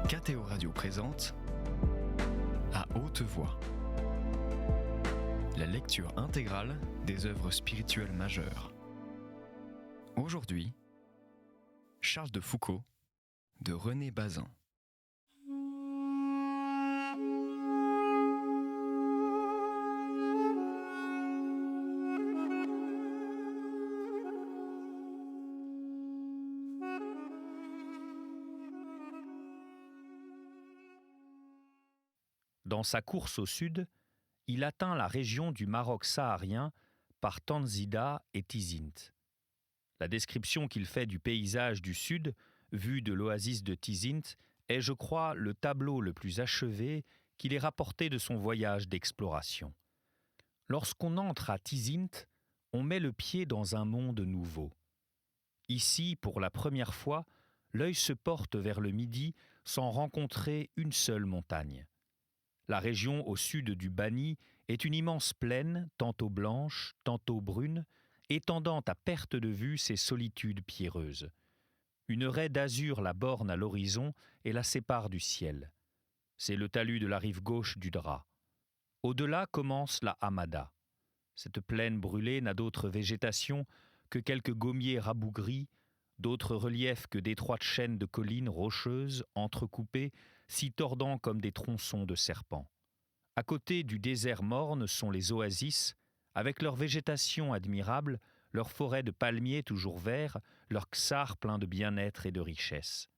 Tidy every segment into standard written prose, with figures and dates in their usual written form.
KTO Radio présente À haute voix, la lecture intégrale des œuvres spirituelles majeures. Aujourd'hui, Charles de Foucault de René Bazin. Dans sa course au sud, il atteint la région du Maroc saharien par Tanzida et Tizint. La description qu'il fait du paysage du sud, vu de l'oasis de Tizint, est, je crois, le tableau le plus achevé qu'il ait rapporté de son voyage d'exploration. Lorsqu'on entre à Tizint, on met le pied dans un monde nouveau. Ici, pour la première fois, l'œil se porte vers le midi sans rencontrer une seule montagne. La région au sud du Bani est une immense plaine, tantôt blanche, tantôt brune, étendant à perte de vue ses solitudes pierreuses. Une raie d'azur la borne à l'horizon et la sépare du ciel. C'est le talus de la rive gauche du Dra. Au-delà commence la Hamada. Cette plaine brûlée n'a d'autre végétation que quelques gommiers rabougris, d'autres reliefs que d'étroites chaînes de collines rocheuses, entrecoupées, s'y tordant comme des tronçons de serpents. À côté du désert morne sont les oasis, avec leur végétation admirable, leurs forêts de palmiers toujours verts, leurs ksars pleins de bien-être et de richesse.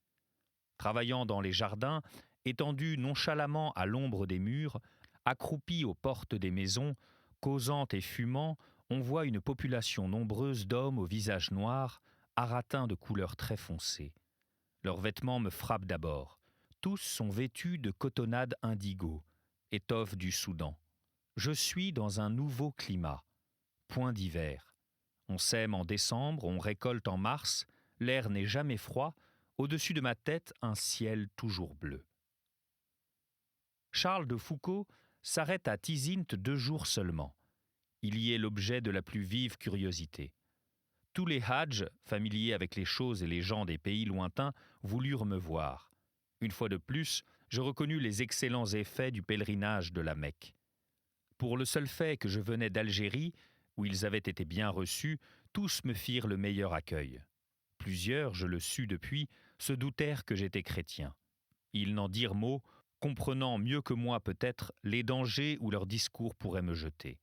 Travaillant dans les jardins, étendus nonchalamment à l'ombre des murs, accroupis aux portes des maisons, causant et fumant, on voit une population nombreuse d'hommes au visage noir, haratins de couleurs très foncées. Leurs vêtements me frappent d'abord. Tous sont vêtus de cotonnade indigo, étoffe du Soudan. Je suis dans un nouveau climat. Point d'hiver. On sème en décembre, on récolte en mars, l'air n'est jamais froid, au-dessus de ma tête un ciel toujours bleu. Charles de Foucault s'arrête à Tizint 2 jours seulement. Il y est l'objet de la plus vive curiosité. Tous les hadjs, familiers avec les choses et les gens des pays lointains, voulurent me voir. Une fois de plus, je reconnus les excellents effets du pèlerinage de la Mecque. Pour le seul fait que je venais d'Algérie, où ils avaient été bien reçus, tous me firent le meilleur accueil. Plusieurs, je le sus depuis, se doutèrent que j'étais chrétien. Ils n'en dirent mot, comprenant mieux que moi peut-être les dangers où leur discours pourrait me jeter.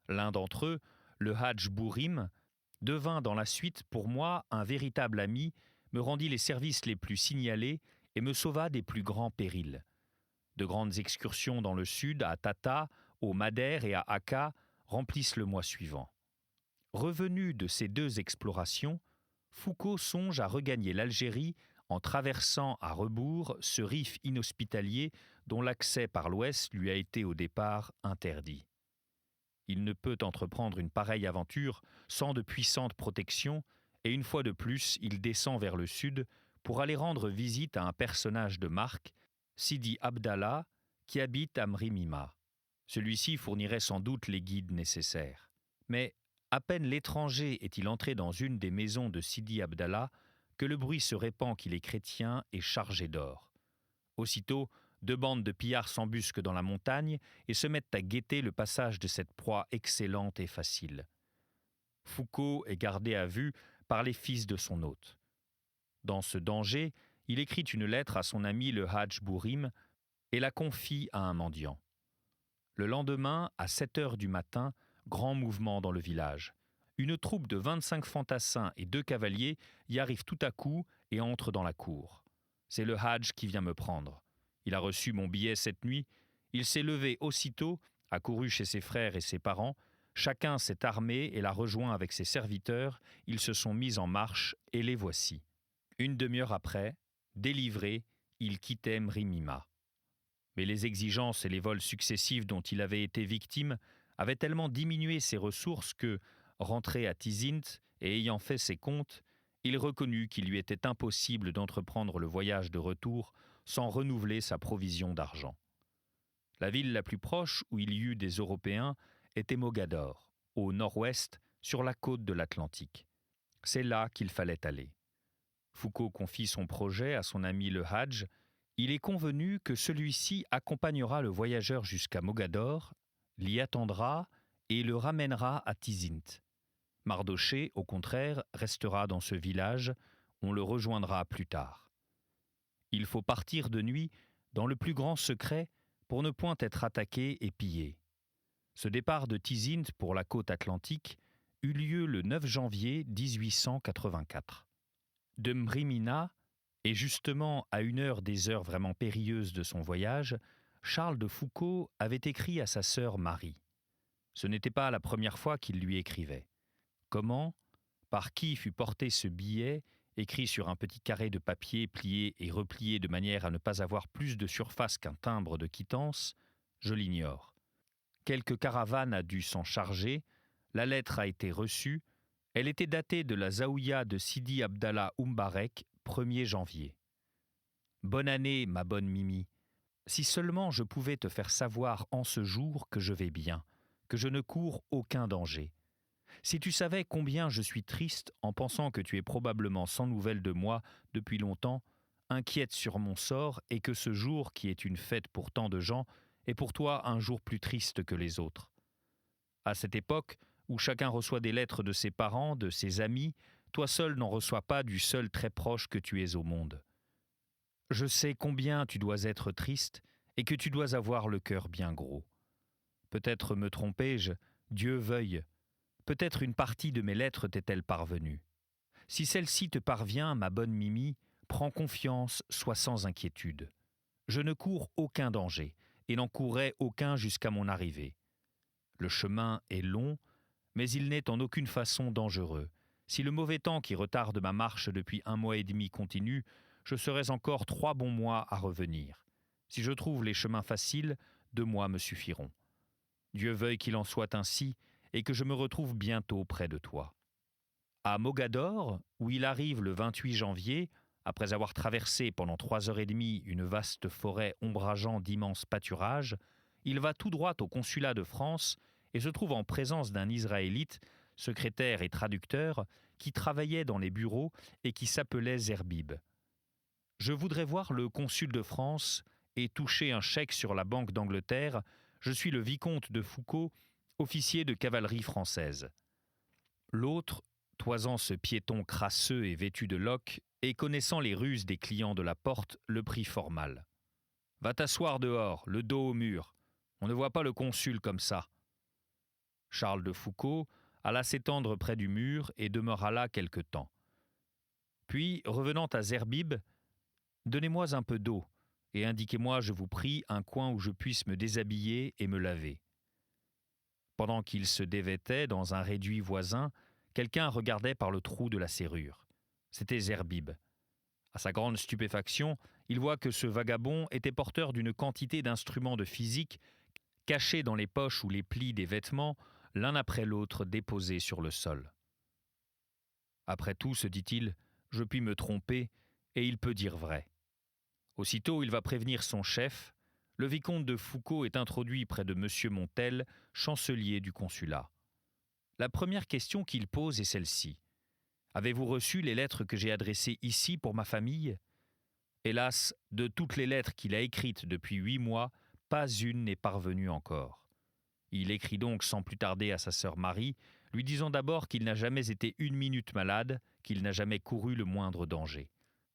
L'un d'entre eux, le hadj Bourim, devint dans la suite pour moi un véritable ami, me rendit les services les plus signalés et me sauva des plus grands périls. De grandes excursions dans le sud, à Tata, au Madère et à Akka, remplissent le mois suivant. Revenu de ces 2 explorations, Foucault songe à regagner l'Algérie en traversant à rebours ce rif inhospitalier dont l'accès par l'ouest lui a été au départ interdit. Il ne peut entreprendre une pareille aventure sans de puissantes protections, et une fois de plus, il descend vers le sud pour aller rendre visite à un personnage de marque, Sidi Abdallah, qui habite à Mrimima. Celui-ci fournirait sans doute les guides nécessaires. Mais à peine l'étranger est-il entré dans une des maisons de Sidi Abdallah que le bruit se répand qu'il est chrétien et chargé d'or. Aussitôt, 2 bandes de pillards s'embusquent dans la montagne et se mettent à guetter le passage de cette proie excellente et facile. Foucault est gardé à vue par les fils de son hôte. Dans ce danger, il écrit une lettre à son ami le hadj Bourim et la confie à un mendiant. Le lendemain, à 7 heures du matin, grand mouvement dans le village. Une troupe de 25 fantassins et 2 cavaliers y arrive tout à coup et entre dans la cour. C'est le hadj qui vient me prendre. Il a reçu mon billet cette nuit. Il s'est levé aussitôt, a couru chez ses frères et ses parents. Chacun s'est armé et l'a rejoint avec ses serviteurs. Ils se sont mis en marche et les voici. Une demi-heure après, délivré, il quittait Mrimima. Mais les exigences et les vols successifs dont il avait été victime avaient tellement diminué ses ressources que, rentré à Tizint et ayant fait ses comptes, il reconnut qu'il lui était impossible d'entreprendre le voyage de retour sans renouveler sa provision d'argent. La ville la plus proche où il y eut des Européens était Mogador, au nord-ouest, sur la côte de l'Atlantique. C'est là qu'il fallait aller. Foucault confie son projet à son ami le hadj. Il est convenu que celui-ci accompagnera le voyageur jusqu'à Mogador, l'y attendra et le ramènera à Tizint. Mardochée, au contraire, restera dans ce village, on le rejoindra plus tard. Il faut partir de nuit dans le plus grand secret pour ne point être attaqué et pillé. Ce départ de Tizint pour la côte atlantique eut lieu le 9 janvier 1884. De Mrimina, et justement à une heure des heures vraiment périlleuses de son voyage, Charles de Foucauld avait écrit à sa sœur Marie. Ce n'était pas la première fois qu'il lui écrivait. Comment, par qui fut porté ce billet, écrit sur un petit carré de papier plié et replié de manière à ne pas avoir plus de surface qu'un timbre de quittance, je l'ignore. Quelque caravane a dû s'en charger, la lettre a été reçue, elle était datée de la Zaouïa de Sidi Abdallah Umbarek, 1er janvier. Bonne année, ma bonne Mimi. Si seulement je pouvais te faire savoir en ce jour que je vais bien, que je ne cours aucun danger. Si tu savais combien je suis triste en pensant que tu es probablement sans nouvelles de moi depuis longtemps, inquiète sur mon sort et que ce jour, qui est une fête pour tant de gens, est pour toi un jour plus triste que les autres. À cette époque, où chacun reçoit des lettres de ses parents, de ses amis, toi seul n'en reçois pas du seul très proche que tu es au monde. Je sais combien tu dois être triste et que tu dois avoir le cœur bien gros. Peut-être me trompais-je, Dieu veuille. Peut-être une partie de mes lettres t'est-elle parvenue. Si celle-ci te parvient, ma bonne Mimi, prends confiance, sois sans inquiétude. Je ne cours aucun danger et n'en courrai aucun jusqu'à mon arrivée. Le chemin est long, mais il n'est en aucune façon dangereux. Si le mauvais temps qui retarde ma marche depuis 1 mois et demi continue, je serai encore 3 bons mois à revenir. Si je trouve les chemins faciles, 2 mois me suffiront. Dieu veuille qu'il en soit ainsi et que je me retrouve bientôt près de toi. À Mogador, où il arrive le 28 janvier, après avoir traversé pendant 3 heures et demie une vaste forêt ombrageant d'immenses pâturages, il va tout droit au consulat de France et se trouve en présence d'un Israélite, secrétaire et traducteur, qui travaillait dans les bureaux et qui s'appelait Zerbib. « Je voudrais voir le consul de France et toucher un chèque sur la Banque d'Angleterre. Je suis le vicomte de Foucauld, officier de cavalerie française. » L'autre, toisant ce piéton crasseux et vêtu de loques, et connaissant les ruses des clients de la porte, le prit fort mal. « Va t'asseoir dehors, le dos au mur. On ne voit pas le consul comme ça. » Charles de Foucauld alla s'étendre près du mur et demeura là quelque temps. Puis, revenant à Zerbib, « Donnez-moi un peu d'eau, et indiquez-moi, je vous prie, un coin où je puisse me déshabiller et me laver. » Pendant qu'il se dévêtait dans un réduit voisin, quelqu'un regardait par le trou de la serrure. C'était Zerbib. À sa grande stupéfaction, il voit que ce vagabond était porteur d'une quantité d'instruments de physique cachés dans les poches ou les plis des vêtements, l'un après l'autre déposés sur le sol. Après tout, se dit-il, je puis me tromper, et il peut dire vrai. Aussitôt, il va prévenir son chef. Le vicomte de Foucauld est introduit près de M. Montel, chancelier du consulat. La première question qu'il pose est celle-ci. « Avez-vous reçu les lettres que j'ai adressées ici pour ma famille ?» Hélas, de toutes les lettres qu'il a écrites depuis 8 mois, pas une n'est parvenue encore. Il écrit donc sans plus tarder à sa sœur Marie, lui disant d'abord qu'il n'a jamais été 1 minute malade, qu'il n'a jamais couru le moindre danger.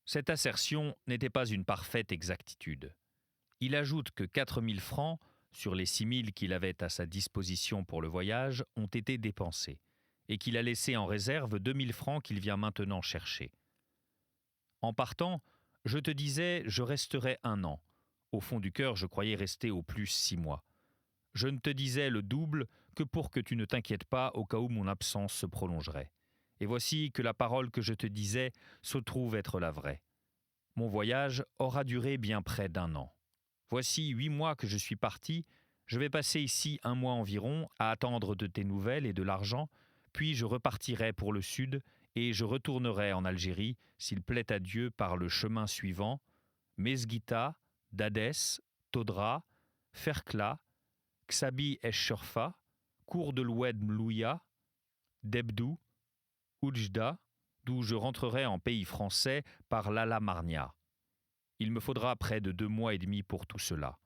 Cette assertion n'était pas une parfaite exactitude. Il ajoute que 4 000 francs, sur les 6 000 qu'il avait à sa disposition pour le voyage, ont été dépensés, et qu'il a laissé en réserve 2 000 francs qu'il vient maintenant chercher. En partant, je te disais, je resterai 1 an. Au fond du cœur, je croyais rester au plus 6 mois. Je ne te disais le double que pour que tu ne t'inquiètes pas au cas où mon absence se prolongerait. Et voici que la parole que je te disais se trouve être la vraie. Mon voyage aura duré bien près d'1 an. Voici 8 mois que je suis parti, je vais passer ici 1 mois environ à attendre de tes nouvelles et de l'argent, puis je repartirai pour le sud et je retournerai en Algérie, s'il plaît à Dieu, par le chemin suivant, Mesguita, Dadès, Todra, Ferkla, Xabi esh-Shurfa, Cour de l'Oued Mlouya, Debdou, Oujda, d'où je rentrerai en pays français par l'Ala Marnia. Il me faudra près de 2 mois et demi pour tout cela.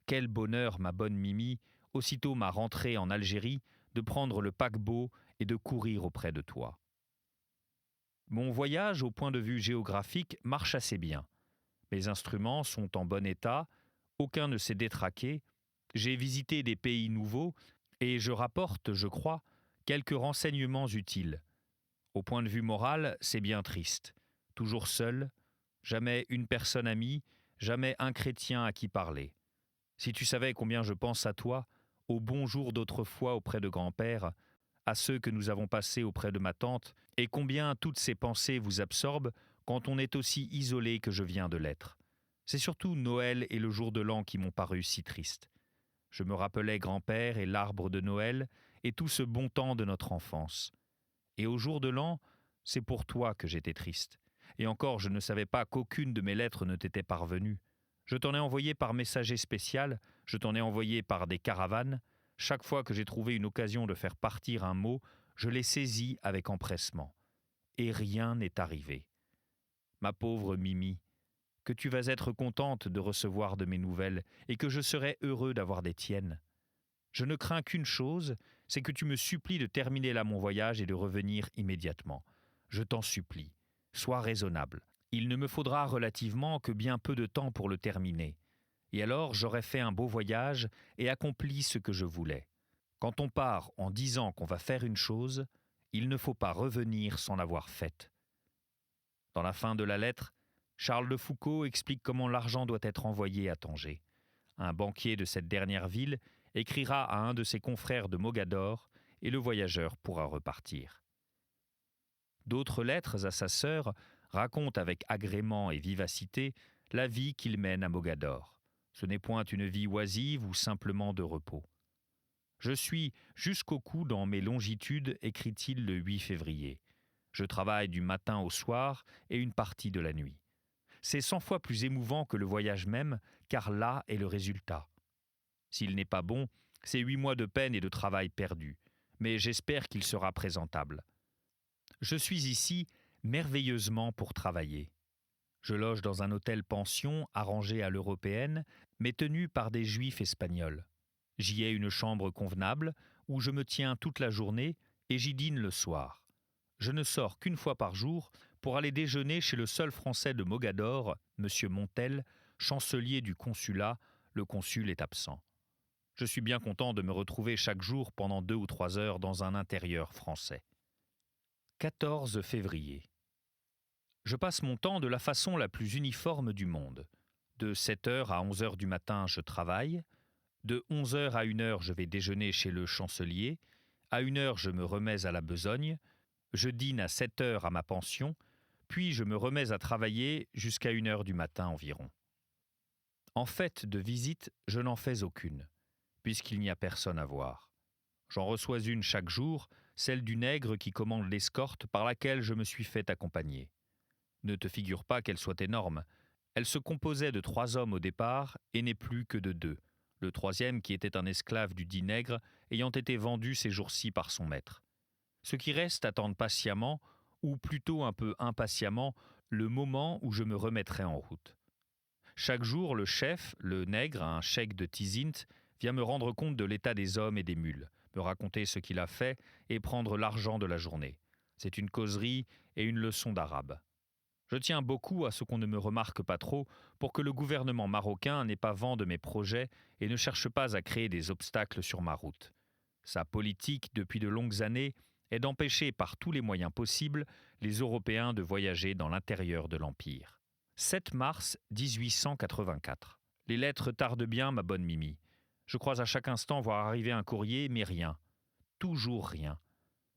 Quel bonheur, ma bonne Mimi, aussitôt ma rentrée en Algérie, de prendre le paquebot et de courir auprès de toi. Mon voyage, au point de vue géographique, marche assez bien. Mes instruments sont en bon état, aucun ne s'est détraqué, j'ai visité des pays nouveaux et je rapporte, je crois, quelques renseignements utiles. Au point de vue moral, c'est bien triste. Toujours seul, jamais une personne amie, jamais un chrétien à qui parler. Si tu savais combien je pense à toi, aux bons jours d'autrefois auprès de grand-père, à ceux que nous avons passés auprès de ma tante, et combien toutes ces pensées vous absorbent quand on est aussi isolé que je viens de l'être. C'est surtout Noël et le jour de l'an qui m'ont paru si tristes. Je me rappelais grand-père et l'arbre de Noël et tout ce bon temps de notre enfance. Et au jour de l'an, c'est pour toi que j'étais triste. Et encore, je ne savais pas qu'aucune de mes lettres ne t'était parvenue. Je t'en ai envoyé par messager spécial, je t'en ai envoyé par des caravanes. Chaque fois que j'ai trouvé une occasion de faire partir un mot, je l'ai saisi avec empressement. Et rien n'est arrivé. Ma pauvre Mimi, que tu vas être contente de recevoir de mes nouvelles et que je serai heureux d'avoir des tiennes. Je ne crains qu'une chose, c'est que tu me supplies de terminer là mon voyage et de revenir immédiatement. Je t'en supplie, sois raisonnable. Il ne me faudra relativement que bien peu de temps pour le terminer. Et alors j'aurai fait un beau voyage et accompli ce que je voulais. Quand on part en disant qu'on va faire une chose, il ne faut pas revenir sans l'avoir faite. Dans la fin de la lettre, Charles de Foucauld explique comment l'argent doit être envoyé à Tanger. Un banquier de cette dernière ville écrira à un de ses confrères de Mogador et le voyageur pourra repartir. D'autres lettres à sa sœur racontent avec agrément et vivacité la vie qu'il mène à Mogador. Ce n'est point une vie oisive ou simplement de repos. Je suis jusqu'au cou dans mes longitudes, écrit-il le 8 février. Je travaille du matin au soir et une partie de la nuit. C'est 100 fois plus émouvant que le voyage même, car là est le résultat. S'il n'est pas bon, c'est 8 mois de peine et de travail perdus, mais j'espère qu'il sera présentable. Je suis ici merveilleusement pour travailler. Je loge dans un hôtel-pension arrangé à l'européenne, mais tenu par des juifs espagnols. J'y ai une chambre convenable, où je me tiens toute la journée et j'y dîne le soir. Je ne sors qu'une fois par jour pour aller déjeuner chez le seul Français de Mogador, M. Montel, chancelier du consulat. Le consul est absent. Je suis bien content de me retrouver chaque jour pendant 2 ou 3 heures dans un intérieur français. 14 février. Je passe mon temps de la façon la plus uniforme du monde. De 7h à 11h du matin, je travaille. De 11h à 1h, je vais déjeuner chez le chancelier. À 1h, je me remets à la besogne. Je dîne à 7h à ma pension, puis je me remets à travailler jusqu'à 1h du matin environ. En fait de visite, je n'en fais aucune, puisqu'il n'y a personne à voir. J'en reçois une chaque jour, celle du nègre qui commande l'escorte par laquelle je me suis fait accompagner. Ne te figure pas qu'elle soit énorme. Elle se composait de 3 hommes au départ et n'est plus que de 2, le troisième qui était un esclave du dit nègre ayant été vendu ces jours-ci par son maître. Ceux qui restent attendent patiemment, ou plutôt un peu impatiemment, le moment où je me remettrai en route. Chaque jour, le chef, le nègre, un cheikh de Tizint, vient me rendre compte de l'état des hommes et des mules, me raconter ce qu'il a fait et prendre l'argent de la journée. C'est une causerie et une leçon d'arabe. Je tiens beaucoup à ce qu'on ne me remarque pas trop pour que le gouvernement marocain n'ait pas vent de mes projets et ne cherche pas à créer des obstacles sur ma route. Sa politique, depuis de longues années, est d'empêcher par tous les moyens possibles les Européens de voyager dans l'intérieur de l'Empire. 7 mars 1884. Les lettres tardent bien, ma bonne Mimi. Je crois à chaque instant voir arriver un courrier, mais rien. Toujours rien.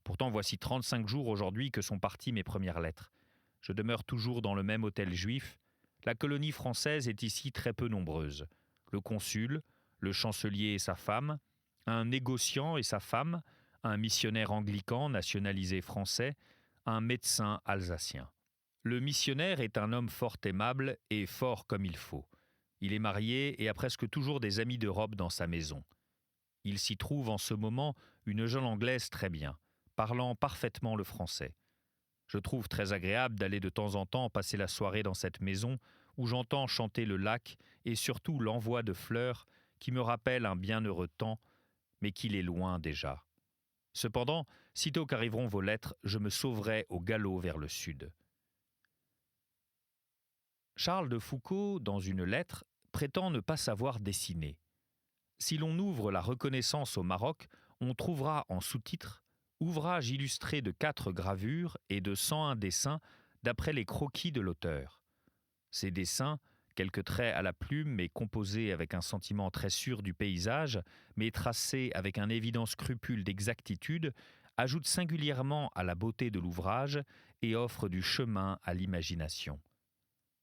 Pourtant, voici 35 jours aujourd'hui que sont parties mes premières lettres. Je demeure toujours dans le même hôtel juif. La colonie française est ici très peu nombreuse. Le consul, le chancelier et sa femme, un négociant et sa femme, un missionnaire anglican nationalisé français, un médecin alsacien. Le missionnaire est un homme fort aimable et fort comme il faut. Il est marié et a presque toujours des amis d'Europe dans sa maison. Il s'y trouve en ce moment une jeune Anglaise très bien, parlant parfaitement le français. Je trouve très agréable d'aller de temps en temps passer la soirée dans cette maison où j'entends chanter le lac et surtout l'envoi de fleurs qui me rappelle un bienheureux temps, mais qu'il est loin déjà. Cependant, sitôt qu'arriveront vos lettres, je me sauverai au galop vers le sud. » Charles de Foucauld, dans une lettre, prétend ne pas savoir dessiner. Si l'on ouvre la reconnaissance au Maroc, on trouvera en sous-titre « Ouvrage illustré de 4 gravures et de 101 dessins d'après les croquis de l'auteur ». Ces dessins, quelques traits à la plume mais composés avec un sentiment très sûr du paysage, mais tracés avec un évident scrupule d'exactitude, ajoutent singulièrement à la beauté de l'ouvrage et offrent du chemin à l'imagination.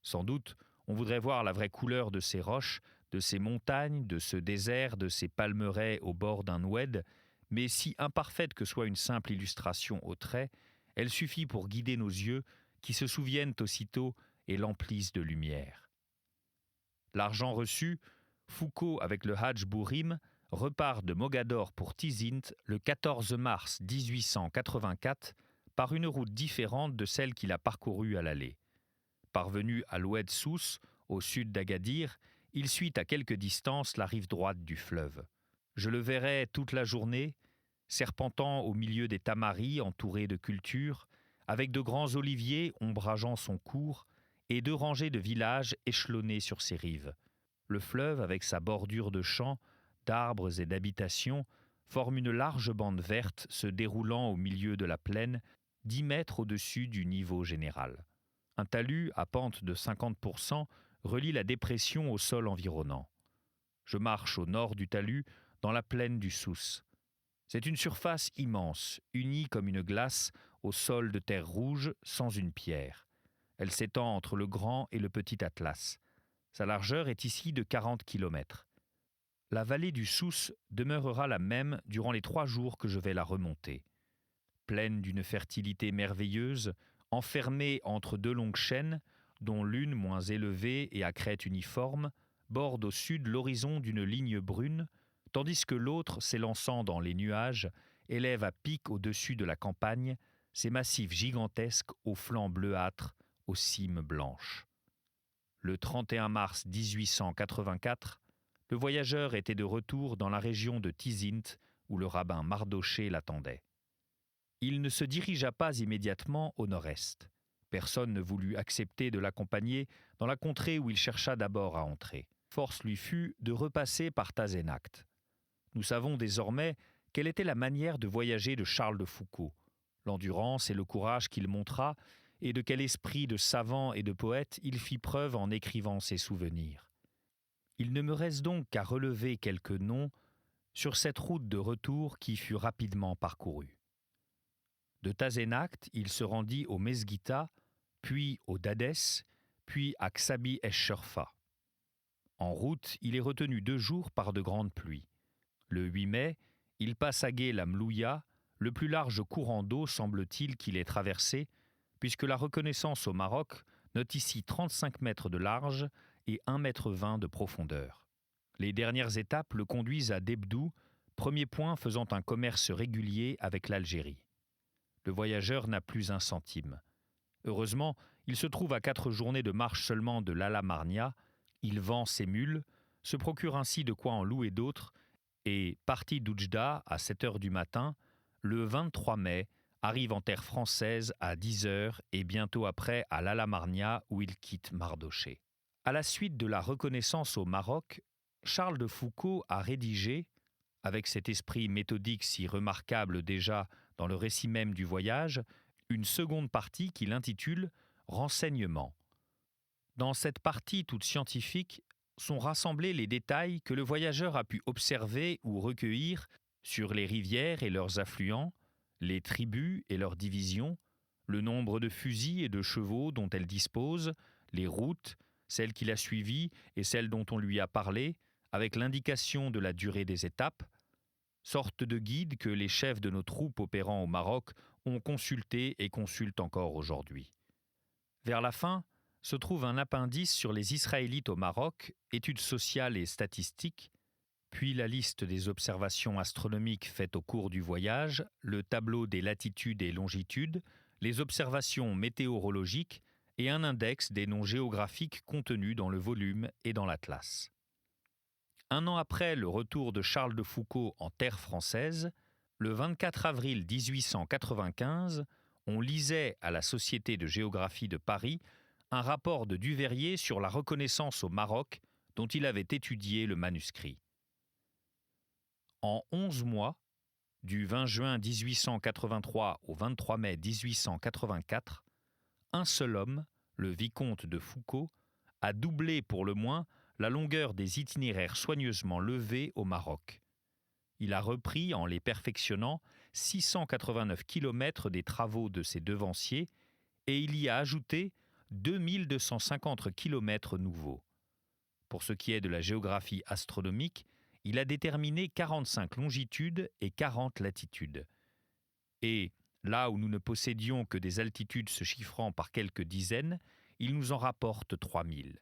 Sans doute, on voudrait voir la vraie couleur de ces roches, de ces montagnes, de ce désert, de ces palmeraies au bord d'un oued, mais si imparfaite que soit une simple illustration au trait, elle suffit pour guider nos yeux qui se souviennent aussitôt et l'emplissent de lumière. L'argent reçu, Foucauld avec le Hadj Bourim repart de Mogador pour Tizint le 14 mars 1884 par une route différente de celle qu'il a parcourue à l'aller. Parvenu à l'oued Souss, au sud d'Agadir, il suit à quelque distance la rive droite du fleuve. Je le verrai toute la journée, serpentant au milieu des tamaris entourés de cultures, avec de grands oliviers ombrageant son cours et 2 rangées de villages échelonnés sur ses rives. Le fleuve, avec sa bordure de champs, d'arbres et d'habitations, forme une large bande verte se déroulant au milieu de la plaine, 10 mètres au-dessus du niveau général. Un talus à pente de 50% relie la dépression au sol environnant. Je marche au nord du talus, dans la plaine du Souss. C'est une surface immense, unie comme une glace au sol de terre rouge, sans une pierre. Elle s'étend entre le Grand et le Petit Atlas. Sa largeur est ici de 40 km. La vallée du Souss demeurera la même durant les 3 jours que je vais la remonter. Pleine d'une fertilité merveilleuse, enfermée entre 2 longues chaînes, dont l'une moins élevée et à crête uniforme, borde au sud l'horizon d'une ligne brune, tandis que l'autre, s'élançant dans les nuages, élève à pic au-dessus de la campagne ses massifs gigantesques aux flancs bleuâtres, aux cimes blanches. Le 31 mars 1884, le voyageur était de retour dans la région de Tizint, où le rabbin Mardoché l'attendait. Il ne se dirigea pas immédiatement au nord-est. Personne ne voulut accepter de l'accompagner dans la contrée où il chercha d'abord à entrer. Force lui fut de repasser par Tazenact. Nous savons désormais quelle était la manière de voyager de Charles de Foucauld, l'endurance et le courage qu'il montra, et de quel esprit de savant et de poète il fit preuve en écrivant ses souvenirs. Il ne me reste donc qu'à relever quelques noms sur cette route de retour qui fut rapidement parcourue. De Tazenact, il se rendit au Mesguita, puis au Dadès, puis à Xabi esh-Shurfa. En route, il est retenu 2 jours par de grandes pluies. Le 8 mai, il passe à gué la Mlouya, le plus large courant d'eau semble-t-il qu'il ait traversé, puisque la reconnaissance au Maroc note ici 35 mètres de large et 1,20 mètre de profondeur. Les dernières étapes le conduisent à Debdou, premier point faisant un commerce régulier avec l'Algérie. Le voyageur n'a plus un centime. Heureusement, il se trouve à 4 journées de marche seulement de l'Ala-Marnia, il vend ses mules, se procure ainsi de quoi en louer d'autres, et, parti d'Oujda à 7 heures du matin, le 23 mai, arrive en terre française à 10 heures et bientôt après à l'Ala-Marnia où il quitte Mardoché. À la suite de la reconnaissance au Maroc, Charles de Foucauld a rédigé, avec cet esprit méthodique si remarquable déjà dans le récit même du voyage, une seconde partie qu'il intitule « Renseignements ». Dans cette partie toute scientifique sont rassemblés les détails que le voyageur a pu observer ou recueillir sur les rivières et leurs affluents, les tribus et leurs divisions, le nombre de fusils et de chevaux dont elles disposent, les routes, celles qu'il a suivies et celles dont on lui a parlé, avec l'indication de la durée des étapes, sorte de guide que les chefs de nos troupes opérant au Maroc ont consulté et consultent encore aujourd'hui. Vers la fin, se trouve un appendice sur les Israélites au Maroc, études sociales et statistiques, puis la liste des observations astronomiques faites au cours du voyage, le tableau des latitudes et longitudes, les observations météorologiques et un index des noms géographiques contenus dans le volume et dans l'atlas. Un an après le retour de Charles de Foucault en terre française, le 24 avril 1895, on lisait à la Société de géographie de Paris un rapport de Duveyrier sur la reconnaissance au Maroc dont il avait étudié le manuscrit. En 11 mois, du 20 juin 1883 au 23 mai 1884, un seul homme, le vicomte de Foucault, a doublé pour le moins la longueur des itinéraires soigneusement levés au Maroc. Il a repris, en les perfectionnant, 689 kilomètres des travaux de ses devanciers et il y a ajouté 2250 kilomètres nouveaux. Pour ce qui est de la géographie astronomique, il a déterminé 45 longitudes et 40 latitudes. Et, là où nous ne possédions que des altitudes se chiffrant par quelques dizaines, il nous en rapporte 3000.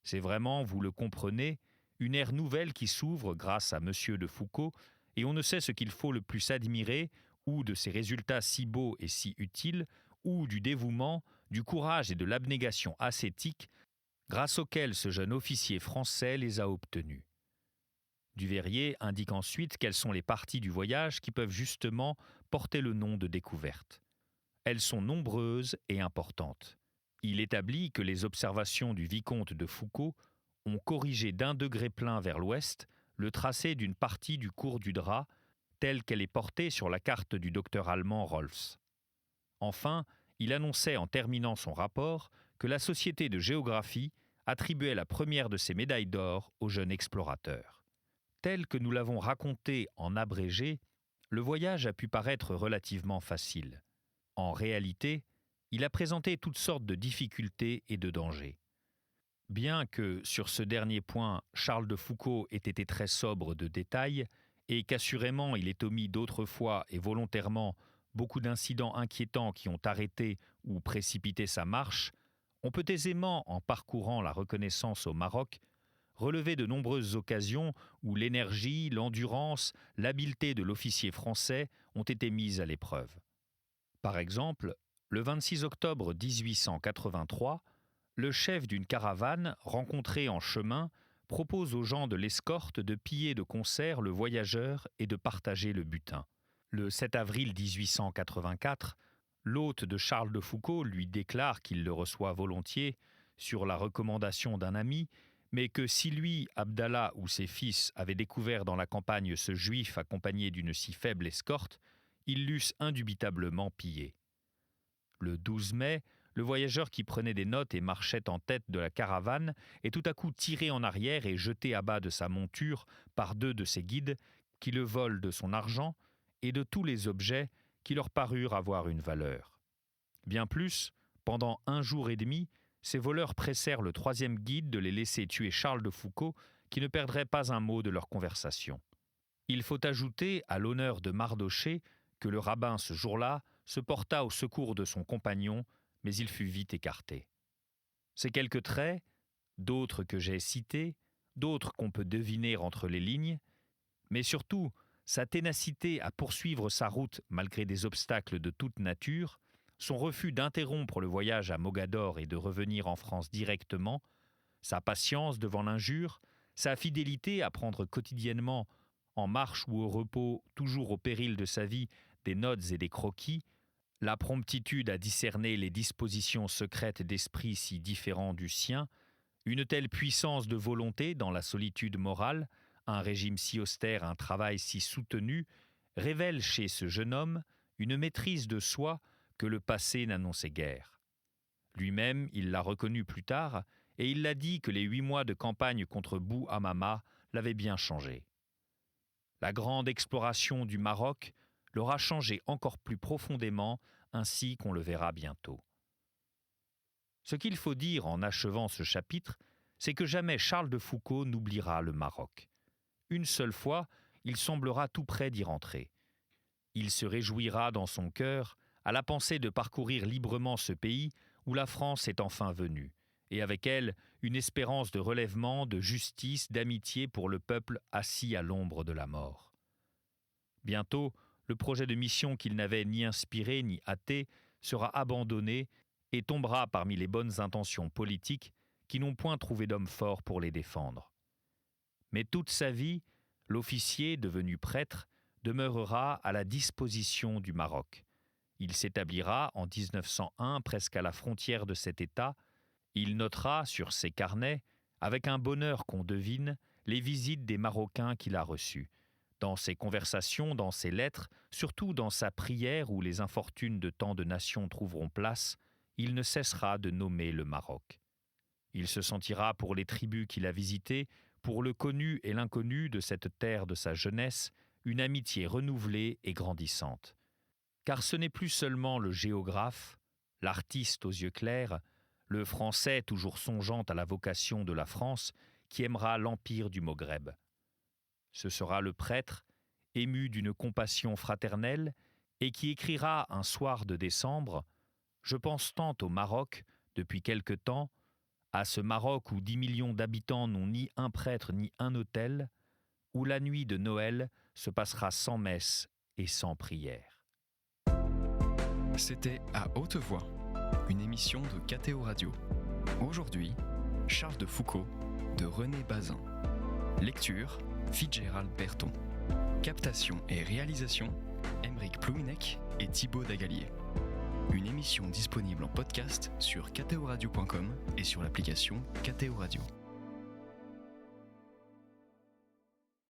C'est vraiment, vous le comprenez, une ère nouvelle qui s'ouvre grâce à M. de Foucault, et on ne sait ce qu'il faut le plus admirer, ou de ses résultats si beaux et si utiles, ou du dévouement, du courage et de l'abnégation ascétique, grâce auxquels ce jeune officier français les a obtenus. Duveyrier indique ensuite quelles sont les parties du voyage qui peuvent justement porter le nom de découverte. Elles sont nombreuses et importantes. Il établit que les observations du vicomte de Foucault ont corrigé d'1 degré plein vers l'ouest le tracé d'une partie du cours du Drap, telle qu'elle est portée sur la carte du docteur allemand Rolfs. Enfin, il annonçait en terminant son rapport que la Société de géographie attribuait la première de ses médailles d'or au jeune explorateur. Tel que nous l'avons raconté en abrégé, le voyage a pu paraître relativement facile. En réalité, il a présenté toutes sortes de difficultés et de dangers. Bien que, sur ce dernier point, Charles de Foucault ait été très sobre de détails, et qu'assurément il ait omis d'autres fois et volontairement beaucoup d'incidents inquiétants qui ont arrêté ou précipité sa marche, on peut aisément, en parcourant la reconnaissance au Maroc, relever de nombreuses occasions où l'énergie, l'endurance, l'habileté de l'officier français ont été mises à l'épreuve. Par exemple, le 26 octobre 1883, le chef d'une caravane, rencontré en chemin, propose aux gens de l'escorte de piller de concert le voyageur et de partager le butin. Le 7 avril 1884, l'hôte de Charles de Foucault lui déclare qu'il le reçoit volontiers sur la recommandation d'un ami, mais que si lui, Abdallah ou ses fils avaient découvert dans la campagne ce juif accompagné d'une si faible escorte, ils l'eussent indubitablement pillé. Le 12 mai, le voyageur qui prenait des notes et marchait en tête de la caravane est tout à coup tiré en arrière et jeté à bas de sa monture par 2 de ses guides qui le volent de son argent et de tous les objets qui leur parurent avoir une valeur. Bien plus, pendant 1 jour et demi, ces voleurs pressèrent le 3e guide de les laisser tuer Charles de Foucault, qui ne perdrait pas un mot de leur conversation. Il faut ajouter, à l'honneur de Mardochée, que le rabbin ce jour-là se porta au secours de son compagnon, mais il fut vite écarté. Ces quelques traits, d'autres que j'ai cités, d'autres qu'on peut deviner entre les lignes, mais surtout sa ténacité à poursuivre sa route malgré des obstacles de toute nature, son refus d'interrompre le voyage à Mogador et de revenir en France directement, sa patience devant l'injure, sa fidélité à prendre quotidiennement, en marche ou au repos, toujours au péril de sa vie, des notes et des croquis, la promptitude à discerner les dispositions secrètes d'esprit si différents du sien, une telle puissance de volonté dans la solitude morale, un régime si austère, un travail si soutenu, révèlent chez ce jeune homme une maîtrise de soi que le passé n'annonçait guère. Lui-même, il l'a reconnu plus tard, et il l'a dit que les 8 mois de campagne contre Bou Hamama l'avaient bien changé. La grande exploration du Maroc l'aura changé encore plus profondément, ainsi qu'on le verra bientôt. Ce qu'il faut dire en achevant ce chapitre, c'est que jamais Charles de Foucault n'oubliera le Maroc. Une seule fois, il semblera tout près d'y rentrer. Il se réjouira dans son cœur à la pensée de parcourir librement ce pays où la France est enfin venue, et avec elle une espérance de relèvement, de justice, d'amitié pour le peuple assis à l'ombre de la mort. Bientôt, le projet de mission qu'il n'avait ni inspiré ni hâté sera abandonné et tombera parmi les bonnes intentions politiques qui n'ont point trouvé d'homme fort pour les défendre. Mais toute sa vie, l'officier, devenu prêtre, demeurera à la disposition du Maroc. Il s'établira en 1901 presque à la frontière de cet État. Il notera sur ses carnets, avec un bonheur qu'on devine, les visites des Marocains qu'il a reçus. Dans ses conversations, dans ses lettres, surtout dans sa prière où les infortunes de tant de nations trouveront place, il ne cessera de nommer le Maroc. Il se sentira pour les tribus qu'il a visitées, pour le connu et l'inconnu de cette terre de sa jeunesse, une amitié renouvelée et grandissante. Car ce n'est plus seulement le géographe, l'artiste aux yeux clairs, le Français toujours songeant à la vocation de la France, qui aimera l'empire du Maghreb. Ce sera le prêtre, ému d'une compassion fraternelle, et qui écrira un soir de décembre « Je pense tant au Maroc, depuis quelque temps, à ce Maroc où 10 millions d'habitants n'ont ni un prêtre ni un autel, où la nuit de Noël se passera sans messe et sans prière. » C'était À Haute Voix, une émission de KTO Radio. Aujourd'hui, Charles de Foucault, de René Bazin. Lecture, Fitzgerald Berton. Captation et réalisation, Aymeric Plouinec et Thibaut Dagalier. Une émission disponible en podcast sur ktoradio.com et sur l'application KTO Radio.